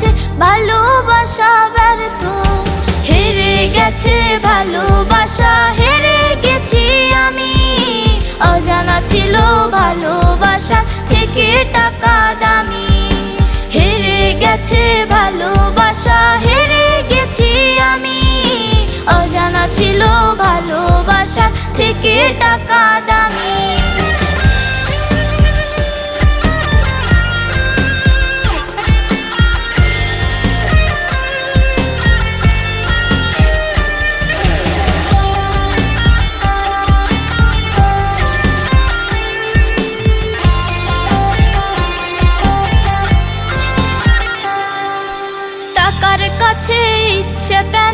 কাছে ভালোবাসা ব্যর্থ। হেরে গেছে ভালোবাসা, হেরে গেছি আমি। অজানা ছিল ভালোবাসা থেকে টাকা দামি। হেরে গেছে ভালোবাসা, হেরে গেছি আমি। অজানা ছিল ভালোবাসা থেকে টাকা দামি। টাকার কাছে ইচ্ছে কেন